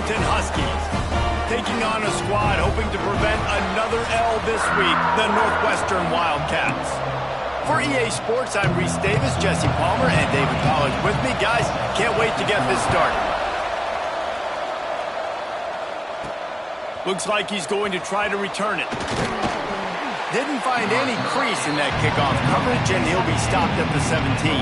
Washington Huskies. Taking on a squad hoping to prevent another L this week, the Northwestern Wildcats. For EA Sports, I'm Reese Davis, Jesse Palmer, and David College with me. Guys, can't wait to get this started. Looks like he's going to try to return it. Didn't find any crease in that kickoff coverage, and he'll be stopped at the 17.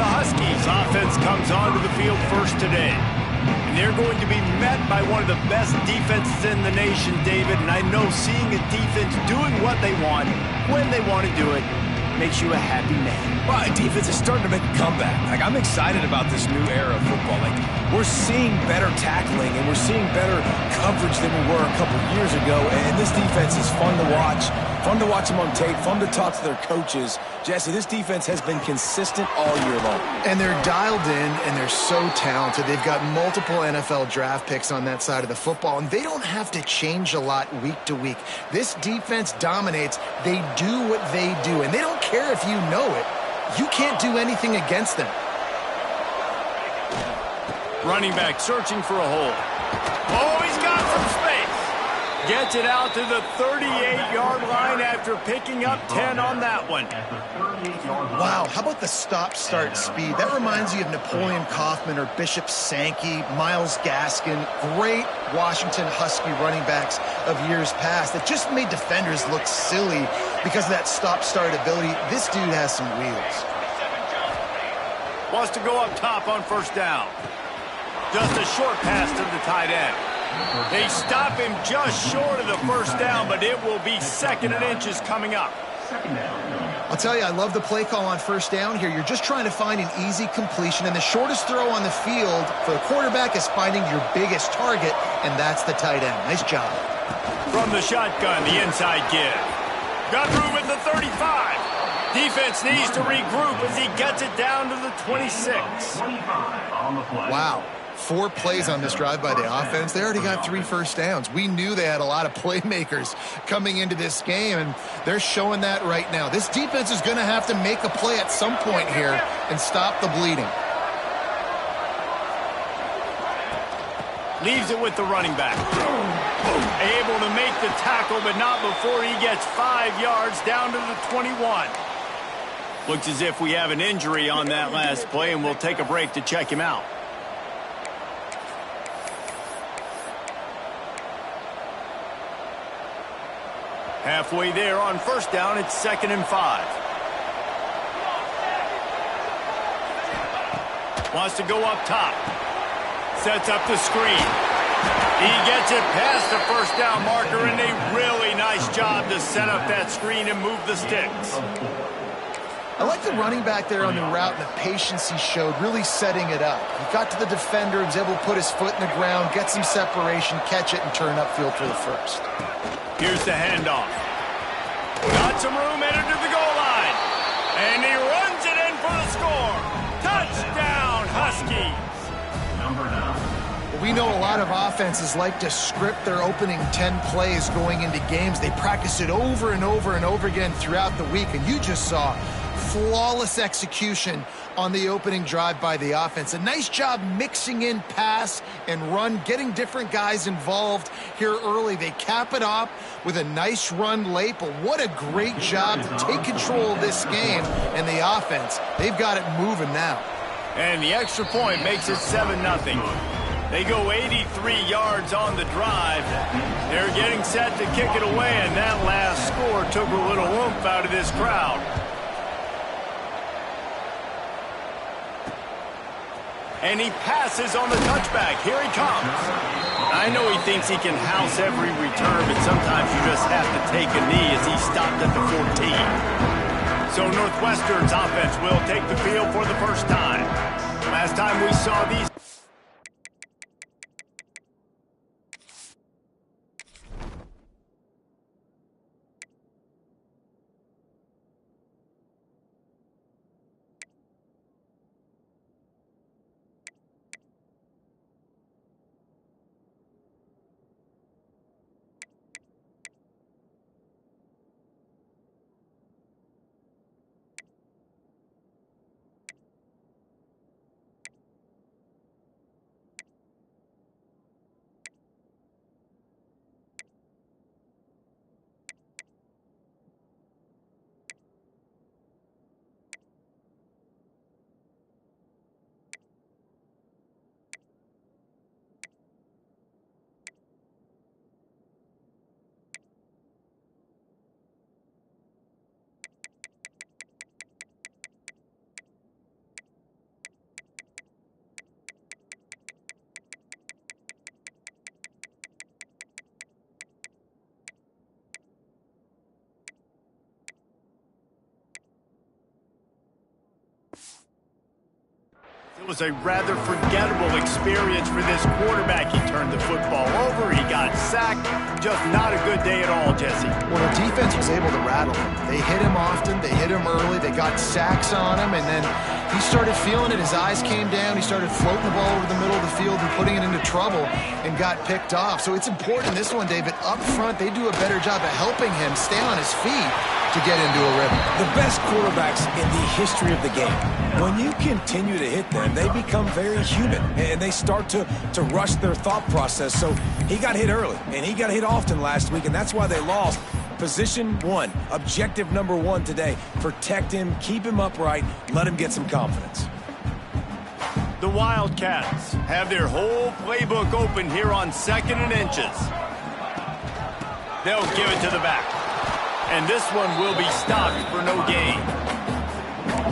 The Huskies offense comes onto the field first today. And they're going to be met by one of the best defenses in the nation, David. And I know seeing a defense doing what they want, when they want to do it, makes you a happy man. Well, defense is starting to make a comeback. I'm excited about this new era of football. We're seeing better tackling, and we're seeing better coverage than we were a couple years ago. And this defense is fun to watch. Fun to watch them on tape. Fun to talk to their coaches. Jesse, this defense has been consistent all year long. And they're dialed in, and they're so talented. They've got multiple NFL draft picks on that side of the football, and they don't have to change a lot week to week. This defense dominates. They do what they do, and they don't care if you know it. You can't do anything against them. Running back searching for a hole. Oh, he's got some space. Gets it out to the 38-yard line after picking up 10 on that one. Wow, how about the stop-start speed? That reminds you of Napoleon Kaufman or Bishop Sankey, Myles Gaskin, great Washington Husky running backs of years past that just made defenders look silly because of that stop-start ability. This dude has some wheels. Wants to go up top on first down. Just a short pass to the tight end. They stop him just short of the first down, but it will be 2nd and inches coming up. I'll tell you, I love the play call on first down here. You're just trying to find an easy completion, and the shortest throw on the field for the quarterback is finding your biggest target, and that's the tight end. Nice job. From the shotgun, the inside give. Got room at the 35. Defense needs to regroup as he gets it down to the 26. Wow. 4 plays on this drive by the offense. They already got 3 first downs. We knew they had a lot of playmakers coming into this game, and they're showing that right now. This defense is going to have to make a play at some point here and stop the bleeding. Leaves it with the running back. Able to make the tackle, but not before he gets 5 yards down to the 21. Looks as if we have an injury on that last play, and we'll take a break to check him out. Halfway there on first down, it's 2nd and 5. Wants to go up top. Sets up the screen. He gets it past the first down marker, and a really nice job to set up that screen and move the sticks. I like the running back there on the route and the patience he showed, really setting it up. He got to the defender, was able to put his foot in the ground, get some separation, catch it, and turn upfield for the first. Here's the handoff. Got some room headed to the goal line. And he runs it in for the score. Touchdown, Huskies. We know a lot of offenses like to script their opening 10 plays going into games. They practice it over and over and over again throughout the week, and you just saw flawless execution on the opening drive by the offense. A nice job mixing in pass and run, getting different guys involved here early. They cap it off with a nice run late, but what a great job to take control of this game and the offense. They've got it moving now. And the extra point makes it 7-0. They go 83 yards on the drive. They're getting set to kick it away, and that last score took a little oomph out of this crowd. And he passes on the touchback. Here he comes. I know he thinks he can house every return, but sometimes you just have to take a knee as he stopped at the 14. So Northwestern's offense will take the field for the first time. Last time we saw these It was a rather forgettable experience for this quarterback. He turned the football over. He got sacked. Just not a good day at all, Jesse. Well, the defense was able to rattle him. They hit him often. They hit him early. They got sacks on him, and then he started feeling it. His eyes came down. He started floating the ball over the middle of the field and putting it into trouble and got picked off. So it's important this one, David. Up front, they do a better job of helping him stay on his feet to get into a rhythm. The best quarterbacks in the history of the game, when you continue to hit them, they become very human, and they start to rush their thought process. So he got hit early, and he got hit often last week, and that's why they lost. Position one, objective number one today, protect him, keep him upright, let him get some confidence. The Wildcats have their whole playbook open here on 2nd and inches. They'll give it to the back. And this one will be stopped for no gain.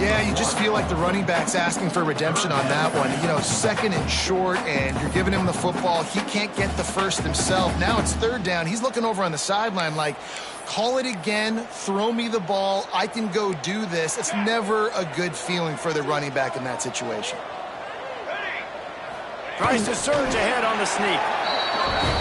Yeah, you just feel like the running back's asking for redemption on that one. You know, 2nd and short, and you're giving him the football. He can't get the first himself. Now it's 3rd down. He's looking over on the sideline like, call it again, throw me the ball, I can go do this. It's never a good feeling for the running back in that situation. Tries to surge ahead on the sneak.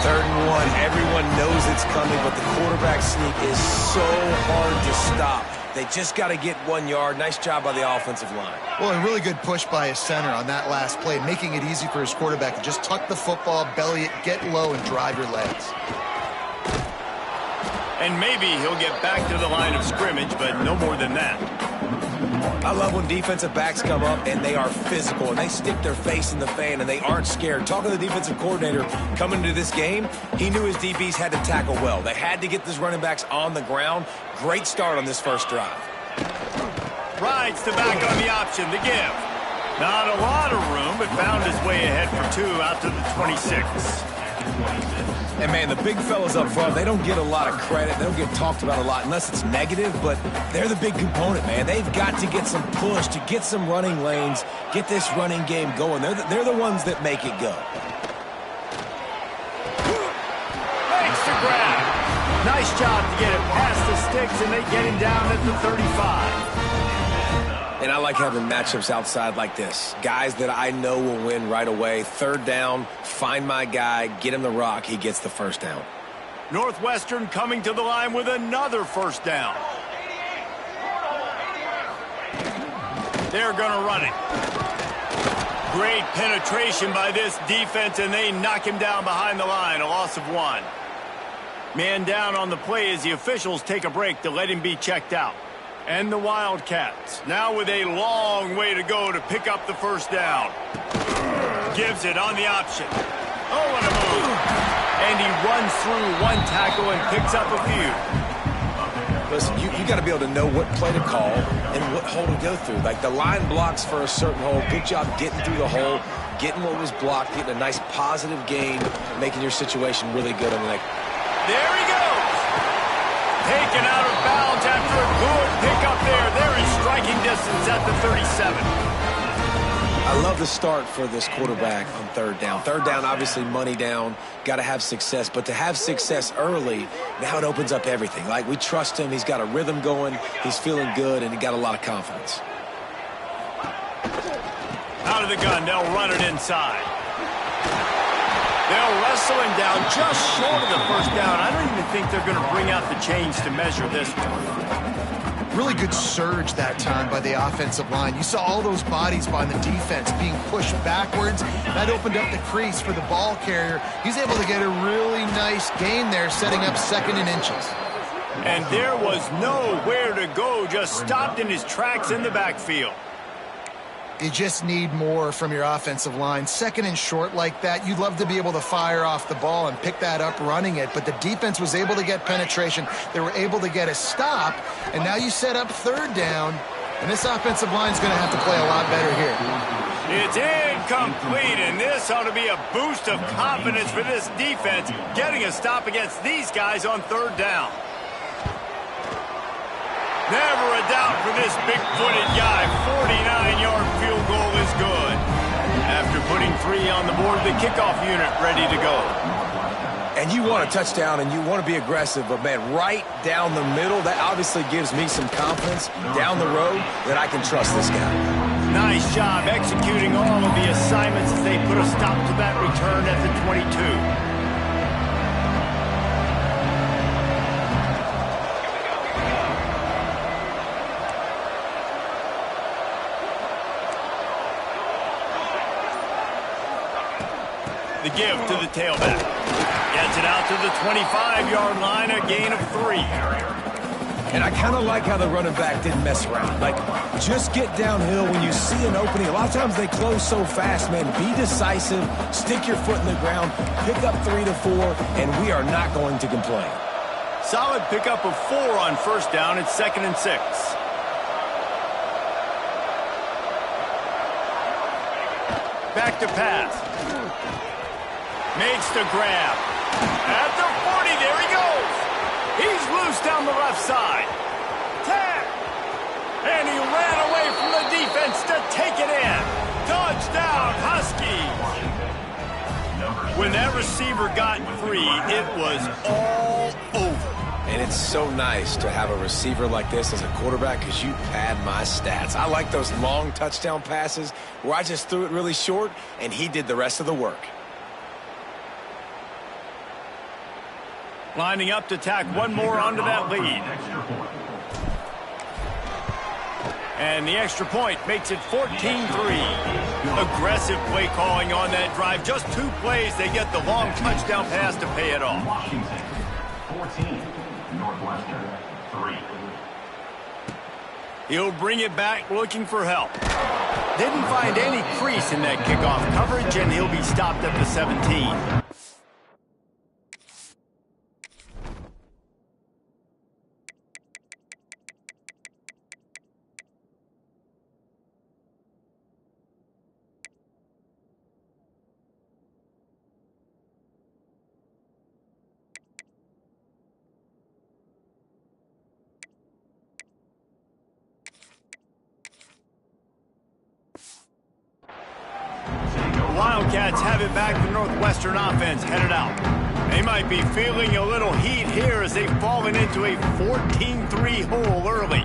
3rd and 1, everyone knows it's coming, but the quarterback sneak is so hard to stop. They just got to get 1 yard. Nice job by the offensive line. Well, a really good push by his center on that last play, making it easy for his quarterback to just tuck the football, belly it, get low, and drive your legs. And maybe he'll get back to the line of scrimmage, but no more than that. I love when defensive backs come up and they are physical and they stick their face in the fan and they aren't scared. Talking to the defensive coordinator coming into this game, he knew his DBs had to tackle well. They had to get these running backs on the ground. Great start on this first drive. Rides to back on the option, the give. Not a lot of room, but found his way ahead for 2 out to the 26. And, man, the big fellas up front, they don't get a lot of credit. They don't get talked about a lot unless it's negative, but they're the big component, man. They've got to get some push, to get some running lanes, get this running game going. They're the ones that make it go. Makes the grab. Nice job to get it past the sticks, and they get him down at the 35. And I like having matchups outside like this. Guys that I know will win right away. 3rd down, find my guy, get him the rock, he gets the first down. Northwestern coming to the line with another first down. They're going to run it. Great penetration by this defense, and they knock him down behind the line, a loss of 1. Man down on the play as the officials take a break to let him be checked out. And the Wildcats, now with a long way to go to pick up the first down. Gives it on the option. Oh, what a move. And he runs through 1 tackle and picks up a few. Listen, you got to be able to know what play to call and what hole to go through. Like the line blocks for a certain hole. Good job getting through the hole, getting what was blocked, getting a nice positive gain, making your situation really good on the next. There he goes. Taken out of bounds after a good pickup there. They're in striking distance at the 37. I love the start for this quarterback on 3rd down. 3rd down, obviously money down, got to have success. But to have success early, now it opens up everything. Like, we trust him. He's got a rhythm going. He's feeling good, and he got a lot of confidence. Out of the gun, they'll run it inside. They'll wrestle him down just short of the first down. I don't even think they're going to bring out the chains to measure this one. Really good surge that time by the offensive line. You saw all those bodies by the defense being pushed backwards. That opened up the crease for the ball carrier. He's able to get a really nice gain there, setting up 2nd and inches. And there was nowhere to go, just stopped in his tracks in the backfield. You just need more from your offensive line. 2nd and short like that, you'd love to be able to fire off the ball and pick that up running it, but the defense was able to get penetration. They were able to get a stop, and now you set up 3rd down, and this offensive line is going to have to play a lot better here. It's incomplete, and this ought to be a boost of confidence for this defense, getting a stop against these guys on 3rd down. Never a doubt for this big-footed guy. 49-yard field goal is good. After putting 3 on the board, the kickoff unit ready to go. And you want a touchdown and you want to be aggressive, but, man, right down the middle, that obviously gives me some confidence down the road that I can trust this guy. Nice job executing all of the assignments as they put a stop to that return at the 22. The give to the tailback. Gets it out to the 25-yard line, a gain of 3. And I kind of like how the running back didn't mess around. Like, just get downhill when you see an opening. A lot of times they close so fast, man. Be decisive, stick your foot in the ground, pick up 3 to 4, and we are not going to complain. Solid pickup of 4 on first down. It's 2nd and 6. Back to pass. Makes the grab. At the 40, there he goes. He's loose down the left side. Tap. And he ran away from the defense to take it in. Touchdown, Huskies. When that receiver got free, it was all over. And it's so nice to have a receiver like this as a quarterback because you pad my stats. I like those long touchdown passes where I just threw it really short and he did the rest of the work. Lining up to tack one more onto that lead. And the extra point makes it 14-3. Aggressive play calling on that drive. Just 2 plays, they get the long touchdown pass to pay it off. Washington, 14. Northwestern, 3. He'll bring it back looking for help. Didn't find any crease in that kickoff coverage, and he'll be stopped at the 17. Wildcats have it back. The Northwestern offense headed out. They might be feeling a little heat here as they've fallen into a 14-3 hole early.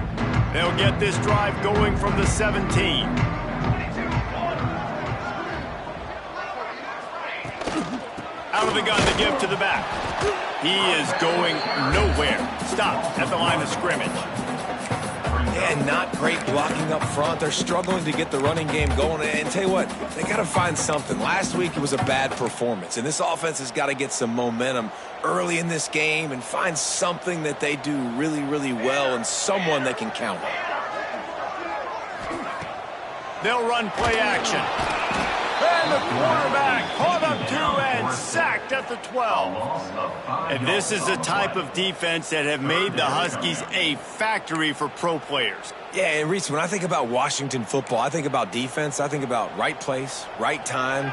They'll get this drive going from the 17. Out of the gun, the give to the back. He is going nowhere. Stopped at the line of scrimmage. Yeah, not great blocking up front. They're struggling to get the running game going. And tell you what, they got to find something. Last week it was a bad performance, and this offense has got to get some momentum early in this game and find something that they do really, really well and someone they can count on. They'll run play action. And the quarterback caught up to and sacked at the 12. And this is the type of defense that have made the Huskies a factory for pro players. Yeah, and Reese, when I think about Washington football, I think about defense. I think about right place, right time,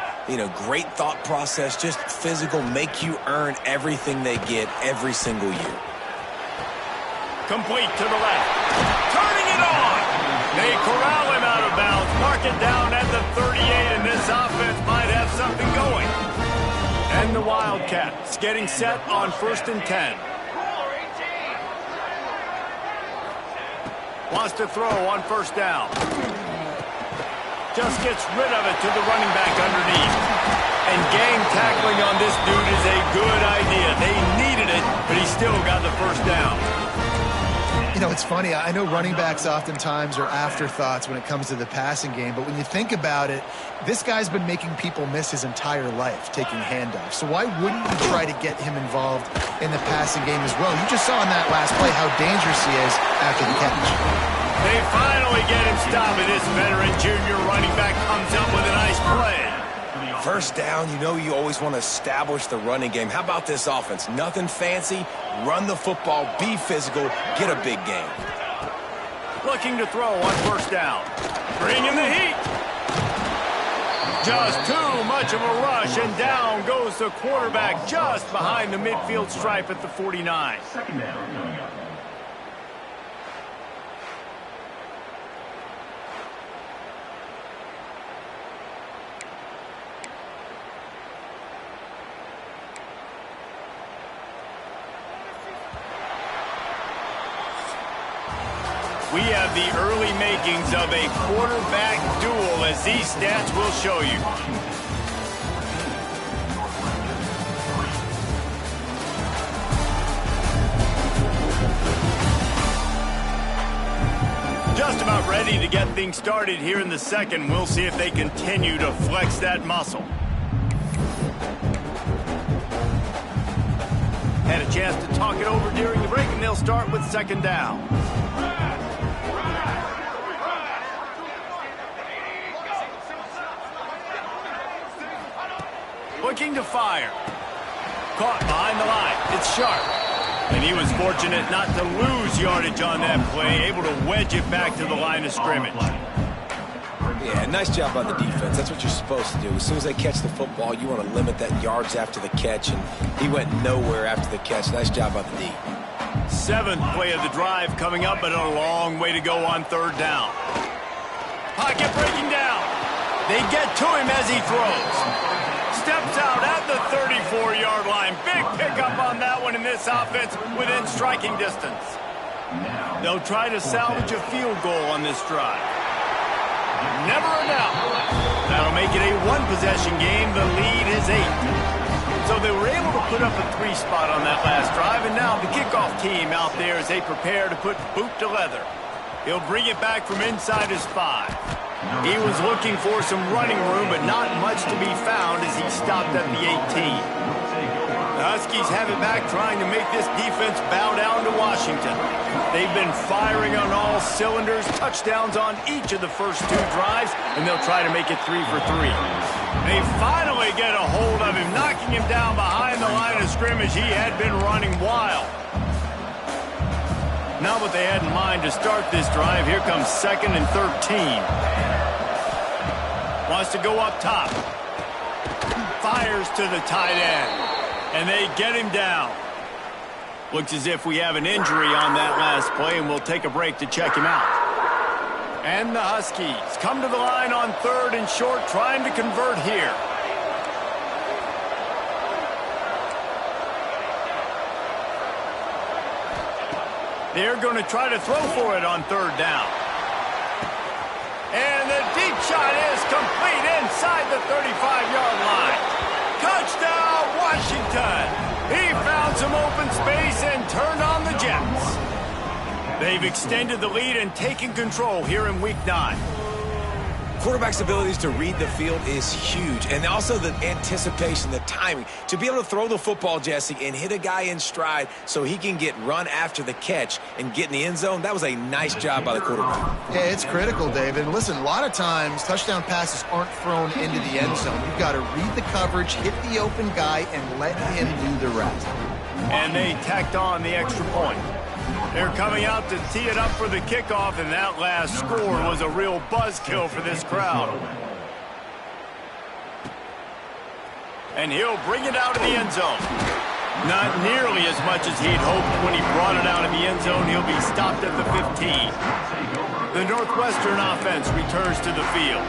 great thought process, just physical, make you earn everything they get every single year. Complete to the left. Turning it on. They corral him out of bounds. Mark it down at the 38, and this offense might have something going. And the Wildcats getting set on 1st and 10. Wants to throw on first down. Just gets rid of it to the running back underneath. And gang tackling on this dude is a good idea. They needed it, but he still got the first down. It's funny. I know running backs oftentimes are afterthoughts when it comes to the passing game, but when you think about it, this guy's been making people miss his entire life taking handoffs. So why wouldn't you try to get him involved in the passing game as well? You just saw in that last play how dangerous he is after the catch. They finally get him stopped, and this veteran junior running back comes up with a nice play. First down, you always want to establish the running game. How about this offense? Nothing fancy. Run the football, be physical, get a big game. Looking to throw on first down. Bring in the heat. Just too much of a rush, and down goes the quarterback just behind the midfield stripe at the 49. Second down coming up. We have the early makings of a quarterback duel, as these stats will show you. Just about ready to get things started here in the second. We'll see if they continue to flex that muscle. Had a chance to talk it over during the break, and they'll start with second down. Looking to fire. Caught behind the line. It's sharp. And he was fortunate not to lose yardage on that play, able to wedge it back to the line of scrimmage. Yeah, nice job on the defense. That's what you're supposed to do. As soon as they catch the football, you want to limit that yards after the catch, and he went nowhere after the catch. Nice job on the D. Seventh play of the drive coming up, but a long way to go on third down. Pocket breaking down. They get to him as he throws. Steps out at the 34-yard line. Big pickup on that one in this offense within striking distance. They'll try to salvage a field goal on this drive. Never a doubt. That'll make it a one-possession game. The lead is 8. So they were able to put up a 3 spot on that last drive, and now the kickoff team out there as they prepare to put boot to leather. He'll bring it back from inside his 5. He was looking for some running room, but not much to be found as he stopped at the 18. The Huskies have it back, trying to make this defense bow down to Washington. They've been firing on all cylinders, touchdowns on each of the first 2 drives, and they'll try to make it 3 for 3. They finally get a hold of him, knocking him down behind the line of scrimmage. He had been running wild. Not what they had in mind to start this drive. Here comes 2nd and 13. Wants to go up top. Fires to the tight end. And they get him down. Looks as if we have an injury on that last play, and we'll take a break to check him out. And the Huskies come to the line on 3rd and short, trying to convert here. They're going to try to throw for it on 3rd down. And the deep shot is complete inside the 35-yard line. Touchdown, Washington! He found some open space and turned on the Jets. They've extended the lead and taken control here in Week 9. Quarterback's abilities to read the field is huge, and also the anticipation, the timing. To be able to throw the football, Jesse, and hit a guy in stride so he can get run after the catch and get in the end zone, that was a nice job by the quarterback. Yeah, it's critical, David. Listen, a lot of times touchdown passes aren't thrown into the end zone. You've got to read the coverage, hit the open guy, and let him do the rest. And they tacked on the extra point. They're coming out to tee it up for the kickoff, and that last score was a real buzzkill for this crowd. And he'll bring it out of the end zone. Not nearly as much as he'd hoped when he brought it out of the end zone. He'll be stopped at the 15. The Northwestern offense returns to the field.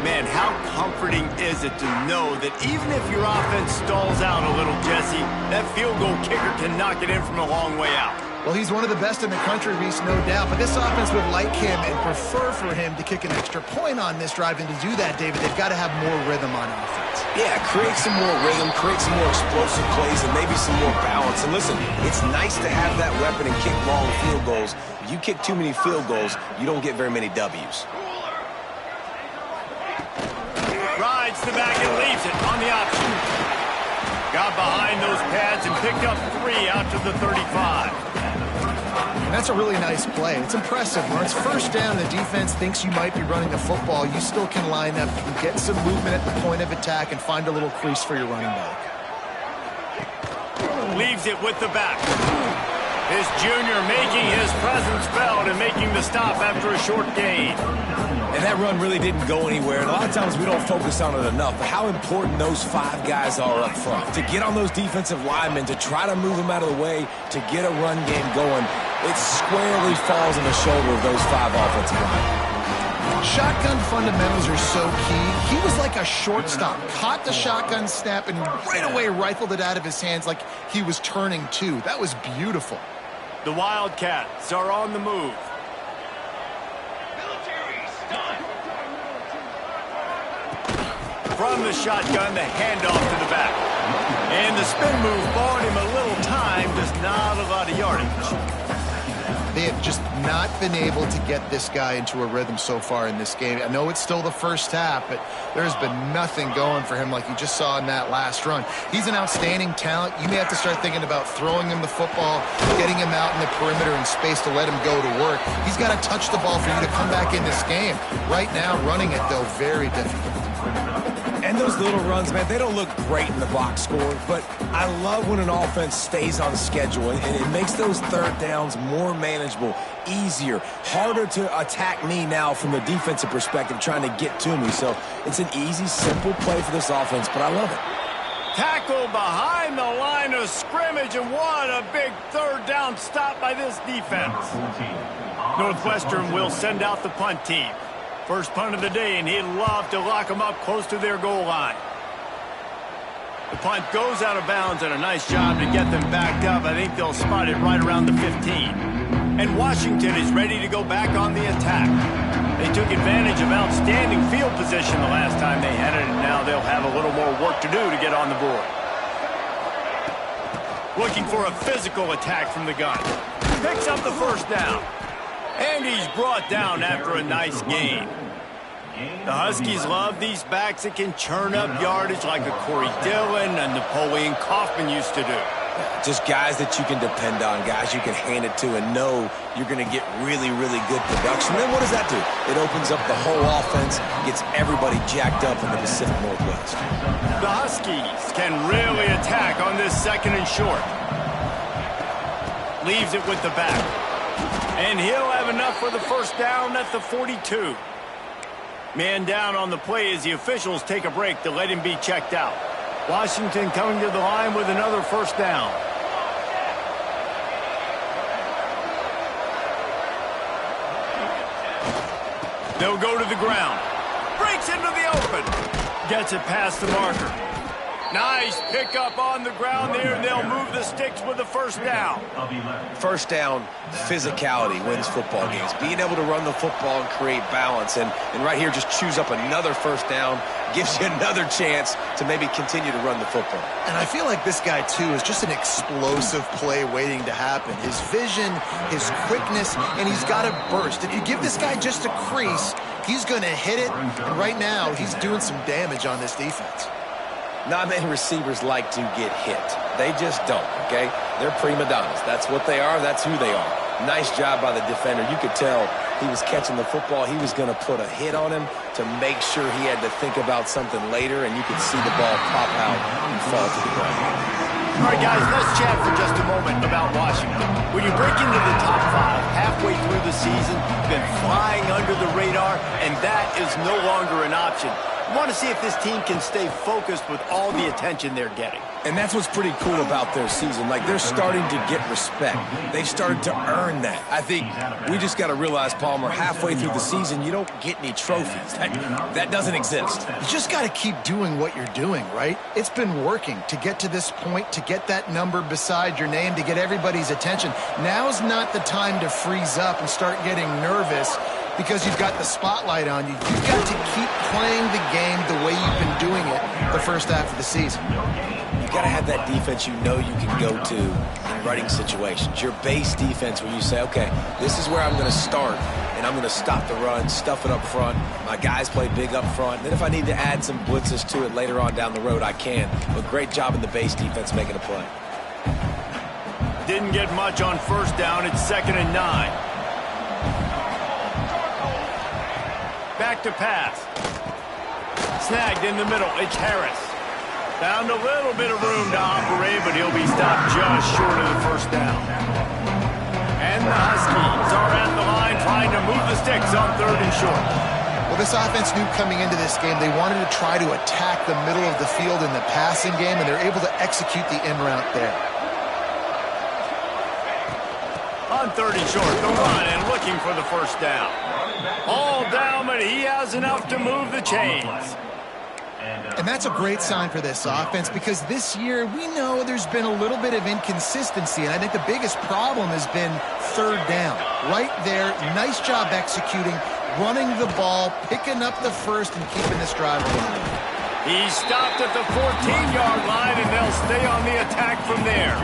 Man, how comforting is it to know that even if your offense stalls out a little, Jesse, that field goal kicker can knock it in from a long way out. Well, he's one of the best in the country, Reese, no doubt. But this offense would like him and prefer for him to kick an extra point on this drive. And to do that, David, they've got to have more rhythm on offense. Yeah, create some more rhythm, create some more explosive plays, and maybe some more balance. And listen, it's nice to have that weapon and kick long field goals. If you kick too many field goals, you don't get very many W's. Rides the back and leaves it on the option. Got behind those pads and picked up 3 out to the 35. And that's a really nice play. It's impressive. When it's first down, the defense thinks you might be running the football. You still can line up and get some movement at the point of attack and find a little crease for your running back. Leaves it with the back. This junior making his presence felt and making the stop after a short gain. And that run really didn't go anywhere. And a lot of times we don't focus on it enough. But how important those 5 guys are up front. To get on those defensive linemen, to try to move them out of the way, to get a run game going, it squarely falls on the shoulder of those 5 offensive linemen. Shotgun fundamentals are so key. He was like a shortstop. Caught the shotgun snap and right away rifled it out of his hands like he was turning too. That was beautiful. The Wildcats are on the move. From the shotgun, the handoff to the back. And the spin move bought him a little time, just not a lot of yardage. They have just not been able to get this guy into a rhythm so far in this game. I know it's still the first half, but there's been nothing going for him like you just saw in that last run. He's an outstanding talent. You may have to start thinking about throwing him the football, getting him out in the perimeter in space to let him go to work. He's got to touch the ball for you to come back in this game. Right now, running it, though, very difficult. And those little runs, man, they don't look great in the box score, but I love when an offense stays on schedule, and it makes those third downs more manageable, easier, harder to attack me now from the defensive perspective trying to get to me. So it's an easy, simple play for this offense, but I love it. Tackle behind the line of scrimmage, and what a big third down stop by this defense. Northwestern will send out the punt team. First punt of the day, and he'd love to lock them up close to their goal line. The punt goes out of bounds, and a nice job to get them backed up. I think they'll spot it right around the 15. And Washington is ready to go back on the attack. They took advantage of outstanding field position the last time they had it, and now they'll have a little more work to do to get on the board. Looking for a physical attack from the gun. Picks up the first down. And he's brought down after a nice gain. The Huskies love these backs that can churn up yardage like a Corey Dillon and Napoleon Kaufman used to do. Just guys that you can depend on, guys you can hand it to and know you're going to get really, really good production. Then what does that do? It opens up the whole offense, gets everybody jacked up in the Pacific Northwest. The Huskies can really attack on this second and short. Leaves it with the back. And he'll have enough for the first down at the 42. Man down on the play as the officials take a break to let him be checked out. Washington coming to the line with another first down. They'll go to the ground. Breaks into the open. Gets it past the marker. Nice pickup on the ground there, and they'll move the sticks with the first down. First down, physicality wins football games. Being able to run the football and create balance. And right here, just choose up another first down, gives you another chance to maybe continue to run the football. And I feel like this guy, too, is just an explosive play waiting to happen. His vision, his quickness, and he's got a burst. If you give this guy just a crease, he's going to hit it. And right now, he's doing some damage on this defense. Not many receivers like to get hit. They just don't, okay? They're prima donnas. That's what they are. That's who they are. Nice job by the defender. You could tell he was catching the football. He was going to put a hit on him to make sure he had to think about something later, and you could see the ball pop out and fall to the ground. All right, guys, let's chat for just a moment about Washington. When you break into the top 5 halfway through the season, you've been flying under the radar, and that is no longer an option. I want to see if this team can stay focused with all the attention they're getting. And that's what's pretty cool about their season. Like, they're starting to get respect. They've started to earn that. I think we just got to realize, Palmer, halfway through the season, you don't get any trophies. That doesn't exist. You just got to keep doing what you're doing, right? It's been working to get to this point, to get that number beside your name, to get everybody's attention. Now's not the time to freeze up and start getting nervous because you've got the spotlight on you. You've got to keep playing the game the way you've been doing it the first half of the season. You've got to have that defense you know you can go to in running situations. Your base defense where you say, okay, this is where I'm going to start, and I'm going to stop the run, stuff it up front. My guys play big up front. Then if I need to add some blitzes to it later on down the road, I can. But great job in the base defense making a play. Didn't get much on first down. It's 2nd and 9. Back to pass. Snagged in the middle. It's Harris. Found a little bit of room to operate, but he'll be stopped just short of the first down. And the Huskies are at the line trying to move the sticks on 3rd and short. Well, this offense knew coming into this game they wanted to try to attack the middle of the field in the passing game, and they're able to execute the in route there. On 3rd and short, the run and looking for the first down. All down, but he has enough to move the chains. And that's a great sign for this offense because this year we know there's been a little bit of inconsistency, and I think the biggest problem has been 3rd down. Right there, nice job executing, running the ball, picking up the first, and keeping this drive alive. He stopped at the 14-yard line, and they'll stay on the attack from there.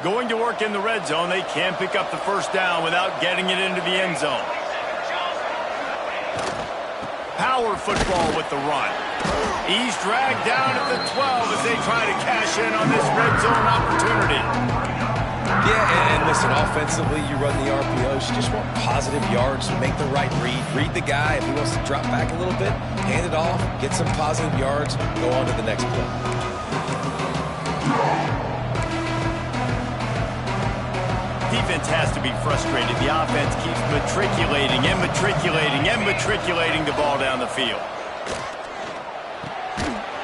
Going to work in the red zone, they can't pick up the first down without getting it into the end zone. Power football with the run. He's dragged down at the 12 as they try to cash in on this red zone opportunity. Yeah, and listen, offensively, you run the RPOs. You just want positive yards, make the right read. Read the guy. If he wants to drop back a little bit, hand it off, get some positive yards, go on to the next play. Defense has to be frustrated. The offense keeps matriculating and matriculating and matriculating the ball down the field.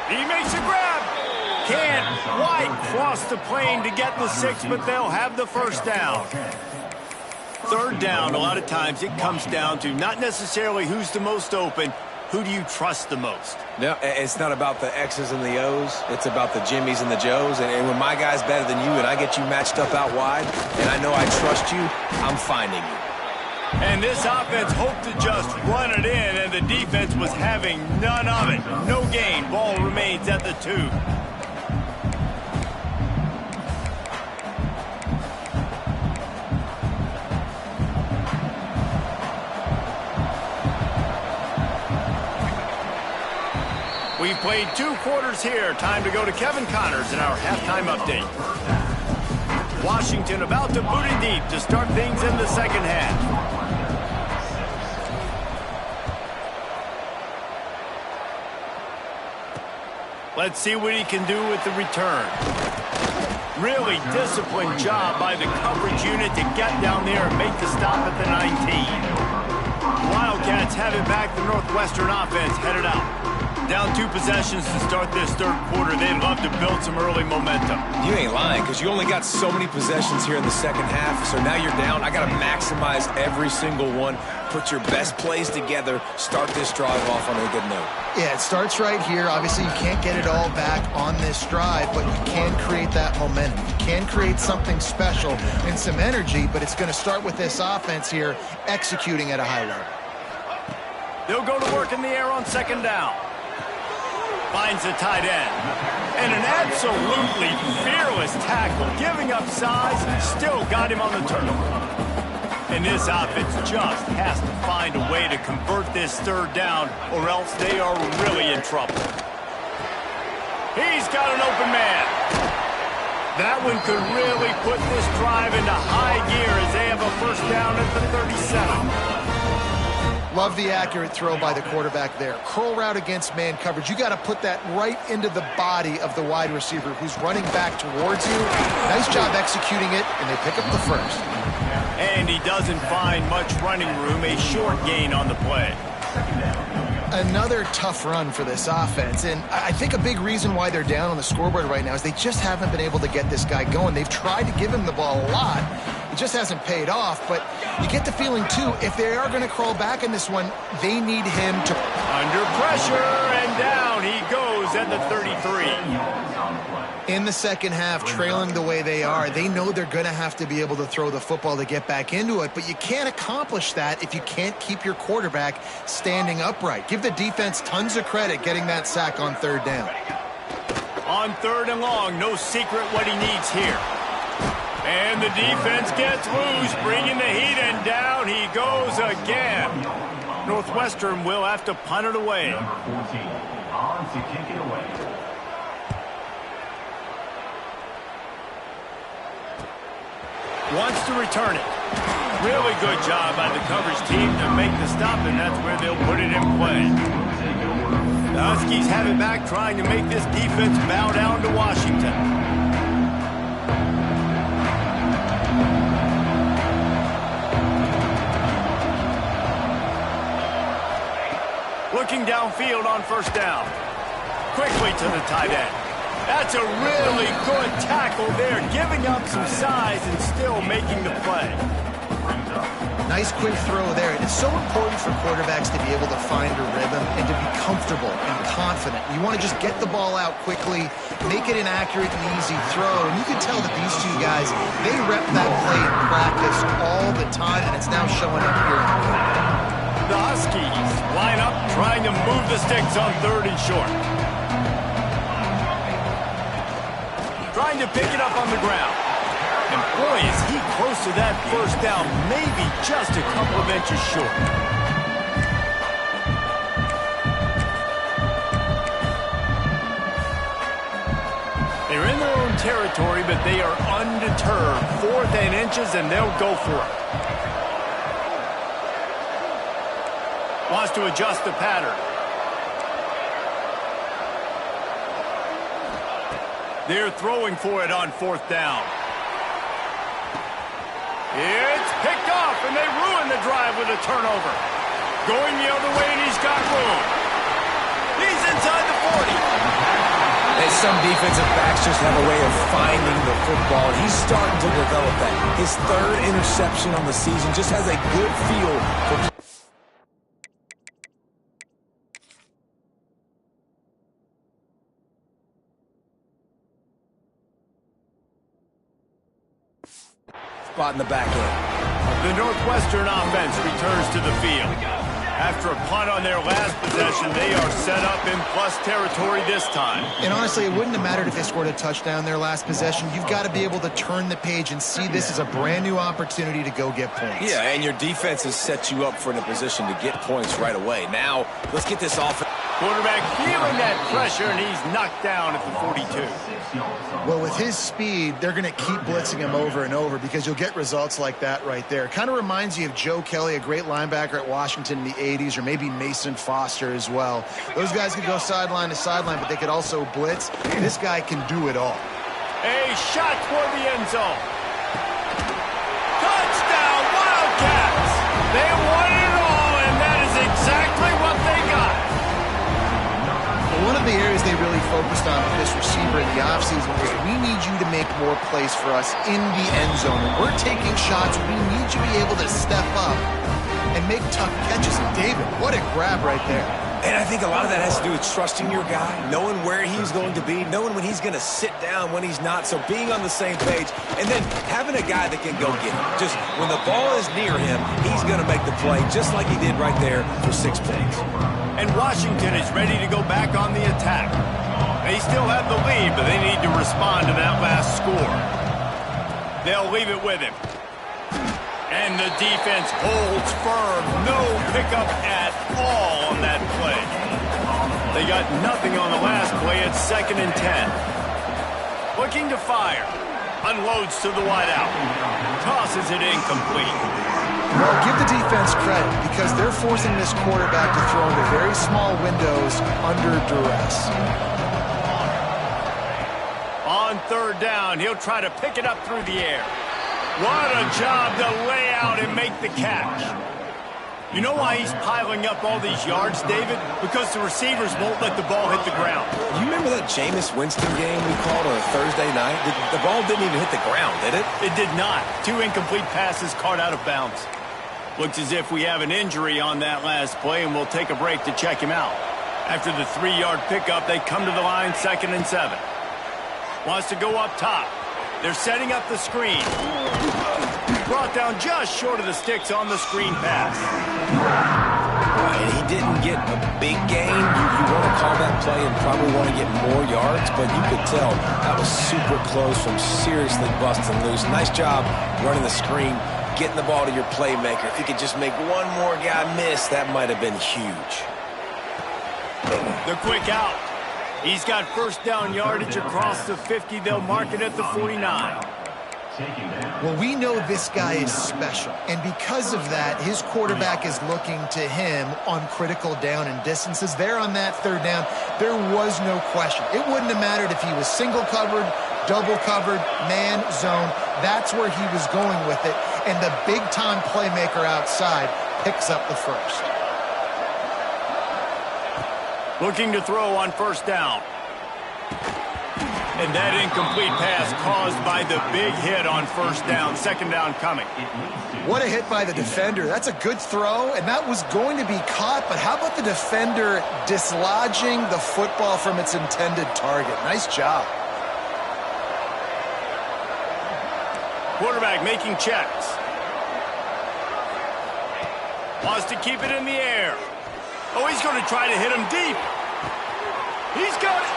He makes a grab. Can't quite cross the plane to get the 6, but they'll have the first down. Third down, a lot of times it comes down to not necessarily who's the most open, who do you trust the most? No, it's not about the X's and the O's. It's about the Jimmys and the Joes. And when my guy's better than you and I get you matched up out wide, and I know I trust you, I'm finding you. And this offense hoped to just run it in, and the defense was having none of it. No gain. Ball remains at the 2. We've played 2 quarters here. Time to go to Kevin Connors in our halftime update. Washington about to boot it deep to start things in the second half. Let's see what he can do with the return. Really disciplined job by the coverage unit to get down there and make the stop at the 19. Wildcats have it back. The Northwestern offense headed out. Down 2 possessions to start this third quarter. They'd love to build some early momentum. You ain't lying, because you only got so many possessions here in the second half, so now you're down. I got to maximize every single one, put your best plays together, start this drive off on a good note. Yeah, it starts right here. Obviously, you can't get it all back on this drive, but you can create that momentum. You can create something special and some energy, but it's going to start with this offense here executing at a high level. They'll go to work in the air on second down. Finds the tight end. And an absolutely fearless tackle, giving up size, still got him on the turn. And this offense just has to find a way to convert this third down, or else they are really in trouble. He's got an open man. That one could really put this drive into high gear as they have a first down at the 37. Love the accurate throw by the quarterback there. Curl route against man coverage. You got to put that right into the body of the wide receiver who's running back towards you. Nice job executing it, and they pick up the first. And he doesn't find much running room. A short gain on the play. Another tough run for this offense, and I think a big reason why they're down on the scoreboard right now is they just haven't been able to get this guy going. They've tried to give him the ball a lot. It just hasn't paid off, but you get the feeling, too, if they are going to crawl back in this one, they need him to... Under pressure, and down he goes at the 33. In the second half, trailing the way they are, they know they're going to have to be able to throw the football to get back into it, but you can't accomplish that if you can't keep your quarterback standing upright. Give the defense tons of credit getting that sack on third down. On third and long, no secret what he needs here. And the defense gets loose, bringing the heat, and down he goes again. Northwestern will have to punt it away. Number 14, on to kick it away. Wants to return it. Really good job by the coverage team to make the stop, and that's where they'll put it in play. The Huskies have it back, trying to make this defense bow down to Washington. Looking downfield on first down. Quickly to the tight end. That's a really good tackle there, giving up some size and still making the play. Nice quick throw there. It's so important for quarterbacks to be able to find a rhythm and to be comfortable and confident. You want to just get the ball out quickly, make it an accurate and easy throw. And you can tell that these two guys, they rep that play in practice all the time, and it's now showing up here in the game. The Huskies line up trying to move the sticks on 3rd and short. Trying to pick it up on the ground. And boy, is he close to that first down, maybe just a couple of inches short. They're in their own territory, but they are undeterred. 4th and inches, and they'll go for it. Wants to adjust the pattern. They're throwing for it on 4th down. It's picked off, and they ruin the drive with a turnover. Going the other way, and he's got room. He's inside the 40. And some defensive backs just have a way of finding the football, and he's starting to develop that. His 3rd interception on the season just has a good feel for... Spot in the back end. The Northwestern offense returns to the field. After a punt on their last possession, they are set up in plus territory this time. And honestly, it wouldn't have mattered if they scored a touchdown their last possession. You've got to be able to turn the page and see this as a brand new opportunity to go get points. Yeah, and your defense has set you up for in a position to get points right away. Now, let's get this offense. Quarterback feeling that pressure, and he's knocked down at the 42. Well, with his speed, they're going to keep blitzing him over and over because you'll get results like that right there. Kind of reminds you of Joe Kelly, a great linebacker at Washington in the 80s, or maybe Mason Foster as well. Those guys could go sideline to sideline, but they could also blitz. This guy can do it all. A shot toward the end zone. Touchdown, Wildcats! They won it all, and that is exactly what they got. One of the areas they really focused on with this receiver in the offseason was we need you to make more plays for us in the end zone. When we're taking shots, we need you to be able to step up and make tough catches. And David, what a grab right there. And I think a lot of that has to do with trusting your guy, knowing where he's going to be, knowing when he's going to sit down, when he's not. So being on the same page, and then having a guy that can go get him. Just when the ball is near him, he's going to make the play, just like he did right there for 6 points. And Washington is ready to go back on the attack. They still have the lead, but they need to respond to that last score. They'll leave it with him. And the defense holds firm. No pickup at all on that play. They got nothing on the last play. It's 2nd and 10. Looking to fire. Unloads to the wideout. Tosses it incomplete. Well, give the defense credit because they're forcing this quarterback to throw into very small windows under duress. On 3rd down, he'll try to pick it up through the air. What a job to lay out and make the catch. You know why he's piling up all these yards, David? Because the receivers won't let the ball hit the ground. You remember that Jameis Winston game we called on a Thursday night? The ball didn't even hit the ground, did it? It did not. 2 incomplete passes caught out of bounds. Looks as if we have an injury on that last play, and we'll take a break to check him out. After the 3-yard pickup, they come to the line 2nd and 7. Wants to go up top. They're setting up the screen. Brought down just short of the sticks on the screen pass. And he didn't get a big gain. You want to call that play and probably want to get more yards, but you could tell that was super close from seriously busting loose. Nice job running the screen, getting the ball to your playmaker. If you could just make one more guy miss, that might have been huge. The quick out. He's got 1st down yardage across the 50. They'll mark it at the 49. Well, we know this guy is special, and because of that, his quarterback is looking to him on critical down and distances. There on that 3rd down, there was no question. It wouldn't have mattered if he was single covered, double covered, man, zone. That's where he was going with it, and the big-time playmaker outside picks up the 1st. Looking to throw on 1st down. And that incomplete pass caused by the big hit on first down. Second down coming. What a hit by the defender. That's a good throw, and that was going to be caught, but how about the defender dislodging the football from its intended target? Nice job. Quarterback making checks. Wants to keep it in the air. Oh, he's going to try to hit him deep. He's got it.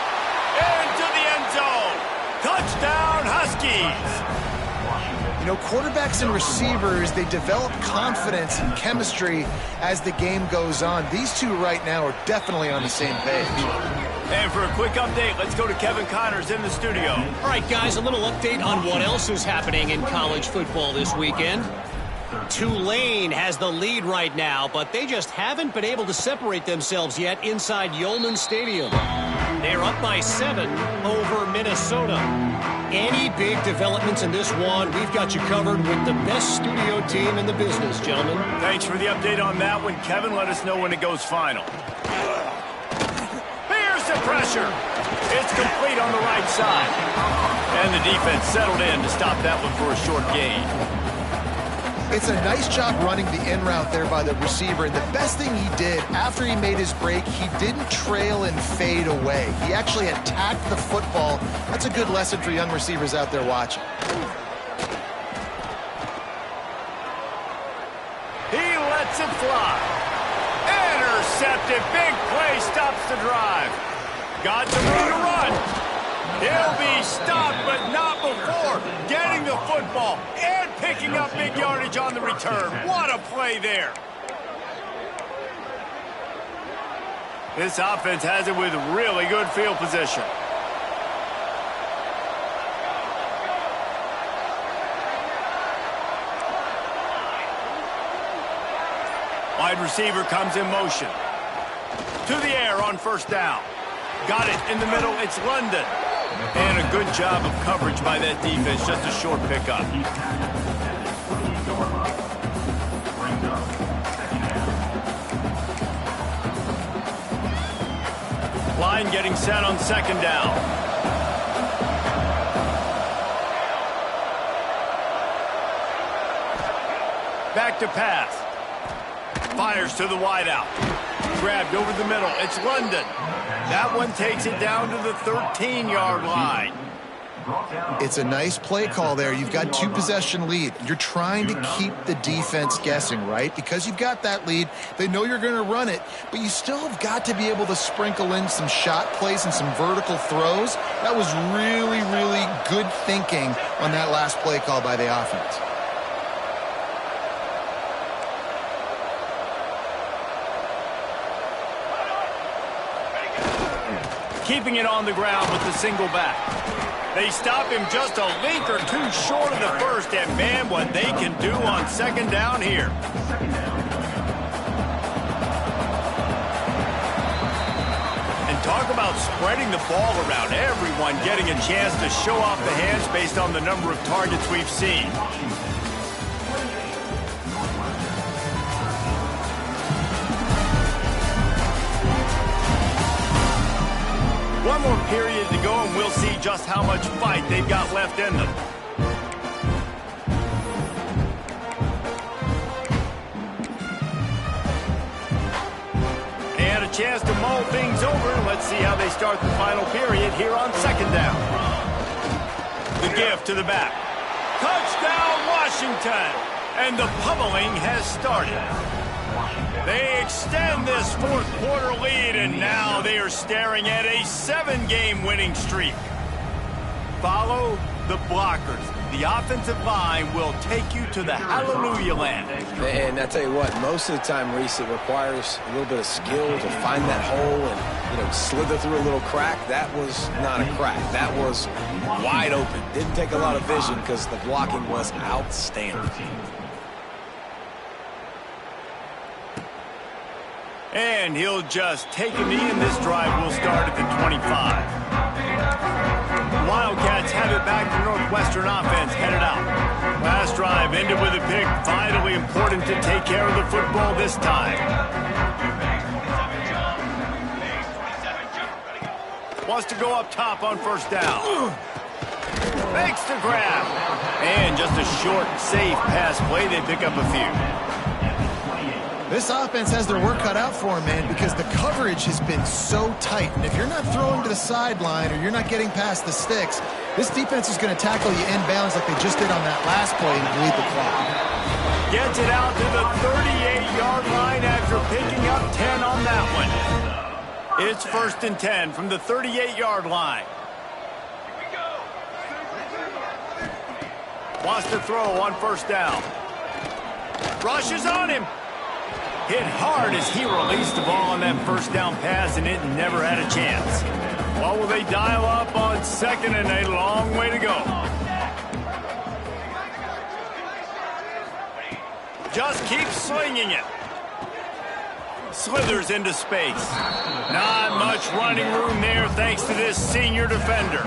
Into the end zone. Touchdown, Huskies. You know, quarterbacks and receivers, they develop confidence and chemistry as the game goes on. These two right now are definitely on the same page. And for a quick update, let's go to Kevin Connors in the studio. All right, guys, a little update on what else is happening in college football this weekend. Tulane has the lead right now, but they just haven't been able to separate themselves yet inside Yulman Stadium. They're up by 7 over Minnesota. Any big developments in this one, we've got you covered with the best studio team in the business, gentlemen. Thanks for the update on that one, Kevin. Let us know when it goes final. Here's the pressure. It's complete on the right side. And the defense settled in to stop that one for a short gain. It's a nice job running the in route there by the receiver, and the best thing he did after he made his break, he didn't trail and fade away. He actually attacked the football. That's a good lesson for young receivers out there watching. He lets it fly. Intercepted. Big play stops the drive. Got some room to run. He'll be stopped, but not before getting the football and picking up big yardage on the return. What a play there. This offense has it with really good field position. Wide receiver comes in motion. To the air on first down. Got it in the middle. It's London. And a good job of coverage by that defense. Just a short pickup. Line getting set on second down. Back to pass. Fires to the wideout. Grabbed over the middle. It's London. That one takes it down to the 13-yard line. It's a nice play call there. You've got 2-possession lead. You're trying to keep the defense guessing, right? Because you've got that lead, they know you're going to run it, but you still have got to be able to sprinkle in some shot plays and some vertical throws. That was really, really good thinking on that last play call by the offense. Keeping it on the ground with the single back. They stop him just a link or two short of the first, and man, what they can do on second down here. And talk about spreading the ball around. Everyone getting a chance to show off the hands based on the number of targets we've seen. One more period to go, and we'll see just how much fight they've got left in them. And a chance to mull things over. Let's see how they start the final period here on second down. The give to the back. Touchdown, Washington! And the pummeling has started. They extend this fourth quarter lead, and now they are staring at a 7-game winning streak. Follow the blockers. The offensive line will take you to the hallelujah land. And I tell you what, most of the time, Reese, it requires a little bit of skill to find that hole and, you know, slither through a little crack. That was not a crack. That was wide open. Didn't take a lot of vision because the blocking was outstanding. And he'll just take a knee, and this drive will start at the 25. Wildcats have it back. The Northwestern offense headed out. Last drive ended with a pick. Vitally important to take care of the football this time. Wants to go up top on first down. Makes the grab. And just a short, safe pass play. They pick up a few. This offense has their work cut out for them, man, because the coverage has been so tight. And if you're not throwing to the sideline or you're not getting past the sticks, this defense is going to tackle you inbounds like they just did on that last play and bleed the clock. Gets it out to the 38-yard line after picking up 10 on that one. It's 1st and 10 from the 38-yard line. Wants to throw on first down. Rushes on him. Hit hard as he released the ball on that first down pass, and it never had a chance. What will they dial up on 2nd and a long way to go? Just keeps slinging it. Slithers into space. Not much running room there thanks to this senior defender.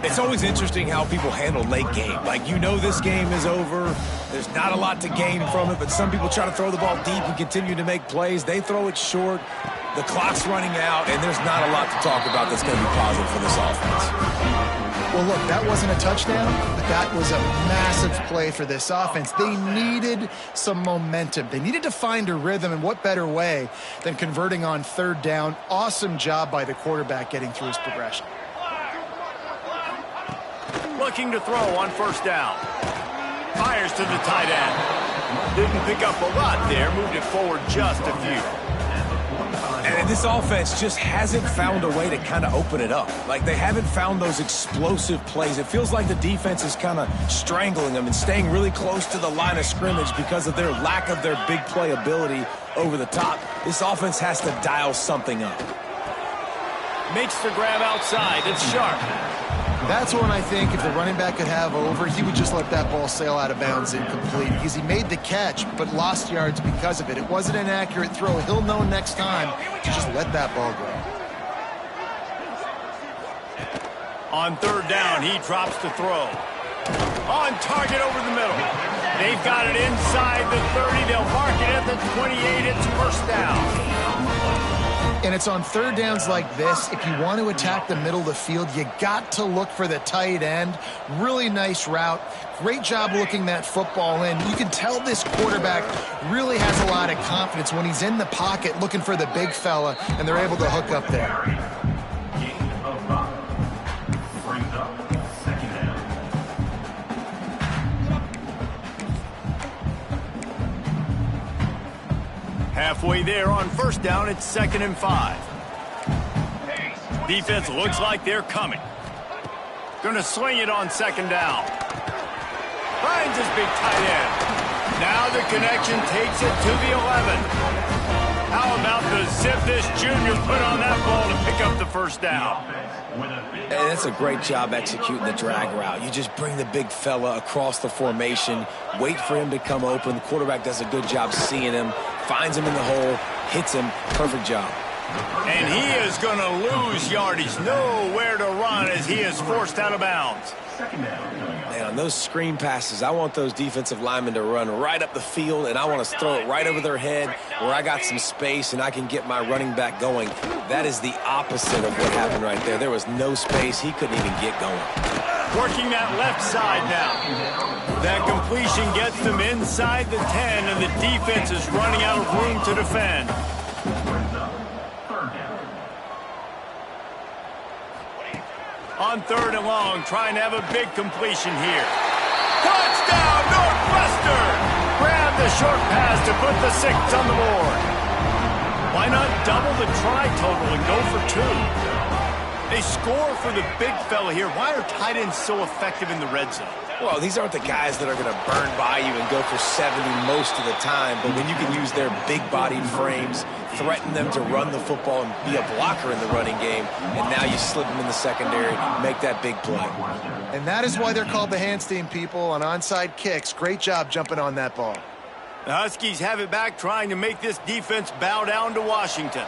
It's always interesting how people handle late game. Like, you know this game is over. There's not a lot to gain from it, but some people try to throw the ball deep and continue to make plays. They throw it short. The clock's running out, and there's not a lot to talk about that's going to be positive for this offense. Well, look, that wasn't a touchdown, but that was a massive play for this offense. They needed some momentum. They needed to find a rhythm, and what better way than converting on 3rd down. Awesome job by the quarterback getting through his progression. Looking to throw on first down. Fires to the tight end. Didn't pick up a lot there. Moved it forward just a few. And this offense just hasn't found a way to kind of open it up. Like, they haven't found those explosive plays. It feels like the defense is kind of strangling them and staying really close to the line of scrimmage because of their lack of their big play ability over the top. This offense has to dial something up. Makes the grab outside. It's sharp. That's one I think if the running back could have over, he would just let that ball sail out of bounds incomplete because he made the catch but lost yards because of it. It wasn't an accurate throw. He'll know next time to just let that ball go. On 3rd down, he drops the throw. On target over the middle. They've got it inside the 30. They'll mark it at the 28. It's 1st down. And it's on 3rd downs like this. If you want to attack the middle of the field, you got to look for the tight end. Really nice route. Great job looking that football in. You can tell this quarterback really has a lot of confidence when he's in the pocket looking for the big fella, and they're able to hook up there. Brings up 2nd down. Halfway there on 1st down, it's 2nd and 5. Defense looks like they're coming. Going to swing it on 2nd down. Finds his big tight end. Now the connection takes it to the 11. How about the zip this junior put on that ball to pick up the 1st down? And that's a great job executing the drag route. You just bring the big fella across the formation, wait for him to come open. The quarterback does a good job seeing him, finds him in the hole, hits him. Perfect job. And he is going to lose yardage. Nowhere to run as he is forced out of bounds. Man, on those screen passes, I want those defensive linemen to run right up the field, and I want to throw it right over their head where I got some space and I can get my running back going. That is the opposite of what happened right there. There was no space. He couldn't even get going. Working that left side now. That completion gets them inside the 10, and the defense is running out of room to defend. On 3rd and long, trying to have a big completion here. Touchdown, Northwestern! Grab the short pass to put the 6 on the board. Why not double the try total and go for 2? They score for the big fella here. Why are tight ends so effective in the red zone? Well, these aren't the guys that are going to burn by you and go for 70 most of the time, but when you can use their big-bodied frames, threaten them to run the football and be a blocker in the running game, and now you slip them in the secondary, make that big play. And that is why they're called the Handstein people on onside kicks. Great job jumping on that ball. The Huskies have it back, trying to make this defense bow down to Washington.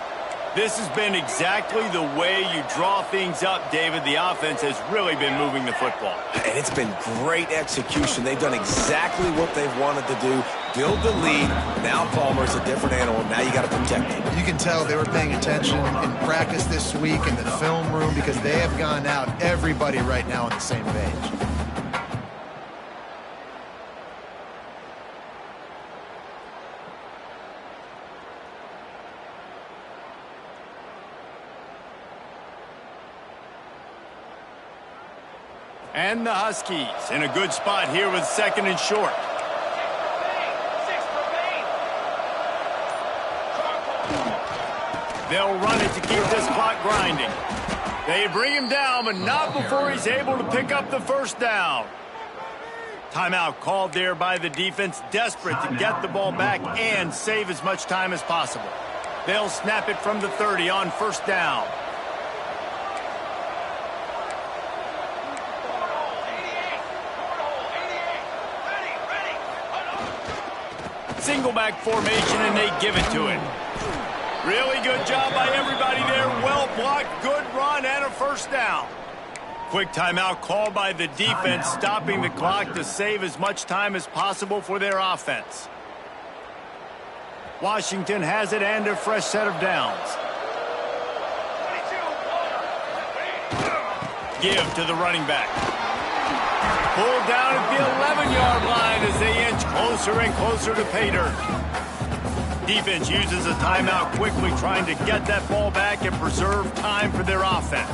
This has been exactly the way you draw things up, David. The offense has really been moving the football. And it's been great execution. They've done exactly what they've wanted to do. build the lead. Now Palmer's a different animal. Now you got to protect him. You can tell they were paying attention in practice this week in the film room because they have gone out, everybody right now on the same page. And the Huskies in a good spot here with 2nd and short. They'll run it to keep this clock grinding. They bring him down, but not before he's able to pick up the first down. Timeout called there by the defense, desperate to get the ball back and save as much time as possible. They'll snap it from the 30 on 1st down. Single back formation, and they give it to him. Really good job by everybody there. Well blocked, good run, and a 1st down. Quick timeout called by the defense, stopping the clock to save as much time as possible for their offense. Washington has it and a fresh set of downs. Give to the running back. Pulled down at the 11-yard line as they inch closer and closer to pay dirt. Defense uses a timeout quickly, trying to get that ball back and preserve time for their offense.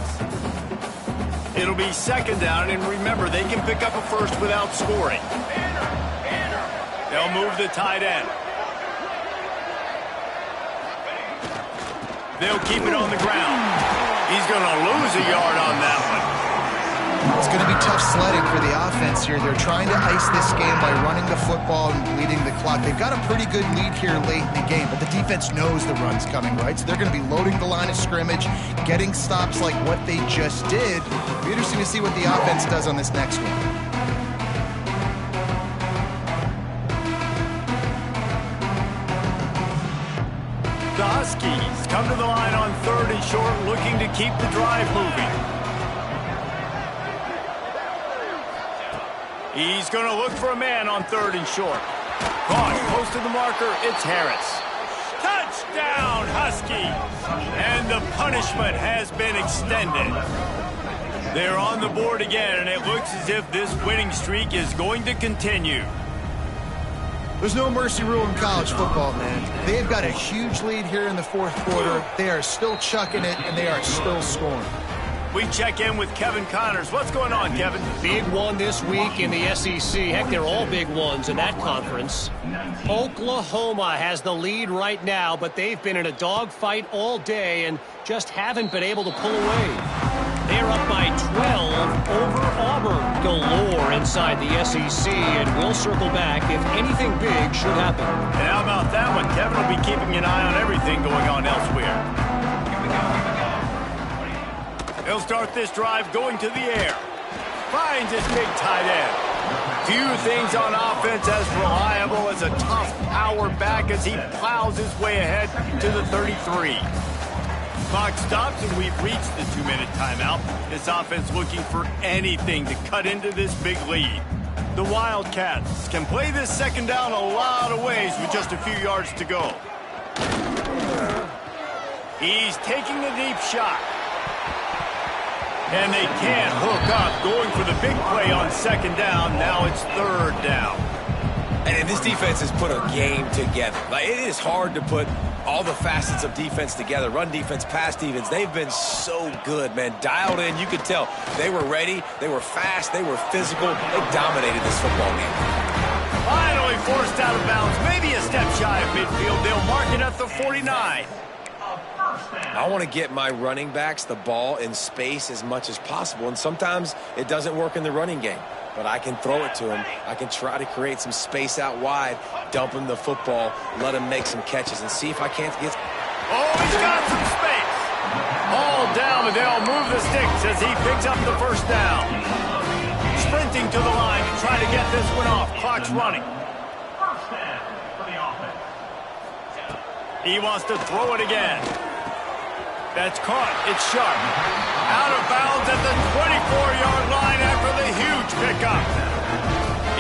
It'll be 2nd down, and remember, they can pick up a first without scoring. They'll move the tight end. They'll keep it on the ground. He's going to lose a yard on that one. It's going to be tough sledding for the offense here. They're trying to ice this game by running the football and bleeding the clock. They've got a pretty good lead here late in the game, but the defense knows the run's coming, right? So they're going to be loading the line of scrimmage, getting stops like what they just did. It'll be interesting to see what the offense does on this next one. The Huskies come to the line on 3rd and short, looking to keep the drive moving. He's going to look for a man on 3rd and short. Caught close to the marker, it's Harris. Touchdown, Huskies! And the punishment has been extended. They're on the board again, and it looks as if this winning streak is going to continue. There's no mercy rule in college football, man. They've got a huge lead here in the 4th quarter. They are still chucking it, and they are still scoring. We check in with Kevin Connors. What's going on, Kevin? Big one this week in the SEC. Heck, they're all big ones in that conference. Oklahoma has the lead right now, but they've been in a dogfight all day and just haven't been able to pull away. They're up by 12 over Auburn. Galore inside the SEC, and we'll circle back if anything big should happen. And how about that one? Kevin will be keeping an eye on everything going on elsewhere. He'll start this drive going to the air. Finds his big tight end. Few things on offense as reliable as a tough power back as he plows his way ahead to the 33. Clock stops and we've reached the 2-minute timeout. This offense looking for anything to cut into this big lead. The Wildcats can play this 2nd down a lot of ways with just a few yards to go. He's taking the deep shot. And they can't hook up, going for the big play on 2nd down. Now it's 3rd down. And this defense has put a game together. Like, it is hard to put all the facets of defense together. Run defense, pass defense. They've been so good, man. Dialed in. You could tell they were ready. They were fast. They were physical. They dominated this football game. Finally forced out of bounds. Maybe a step shy of midfield. They'll mark it at the 49. I want to get my running backs the ball in space as much as possible, and sometimes it doesn't work in the running game, but I can throw it to him. I can try to create some space out wide, dump him the football, let him make some catches, and see if I can't get... Oh, he's got some space. All down, but they'll move the sticks as he picks up the 1st down. Sprinting to the line to try to get this one off. Clock's running. He wants to throw it again. That's caught. It's sharp. Out of bounds at the 24-yard line after the huge pickup.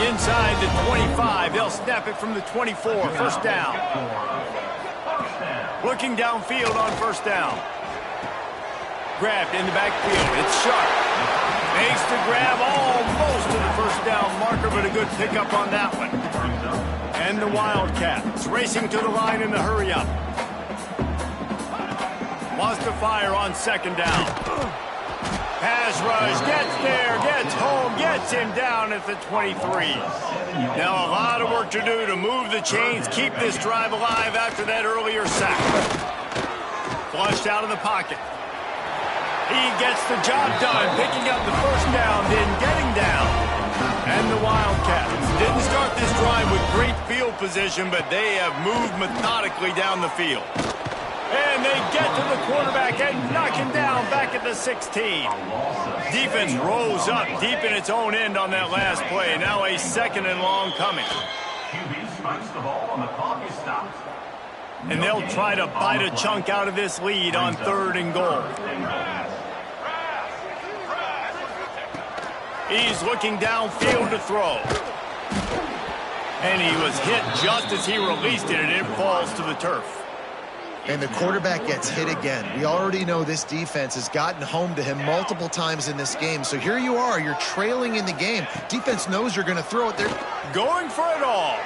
Inside the 25, they'll snap it from the 24, first down. Looking downfield on first down. Grabbed in the backfield, it's Sharp. Makes the grab almost to the first down marker, but a good pickup on that one. And the Wildcats racing to the line in the hurry-up. Wants to fire on second down. Pass rush, gets there, gets home, gets him down at the 23. Now a lot of work to do to move the chains, keep this drive alive after that earlier sack. Flushed out of the pocket. He gets the job done, picking up the first down, then getting down. And the Wildcats didn't start this drive with great field position, but they have moved methodically down the field. And they get to the quarterback and knock him down back at the 16. Defense rose up deep in its own end on that last play. Now a second and long coming. QB strikes the ball on the clock is stopped. And they'll try to bite a chunk out of this lead on third and goal. He's looking downfield to throw. And he was hit just as he released it, and it falls to the turf. And the quarterback gets hit again. We already know this defense has gotten home to him multiple times in this game. So here you are, you're trailing in the game. Defense knows you're going to throw it. They're going for it all.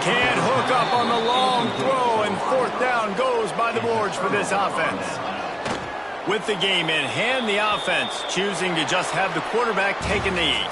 Can't hook up on the long throw, and fourth down goes by the boards for this offense. With the game in hand, the offense choosing to just have the quarterback take a knee.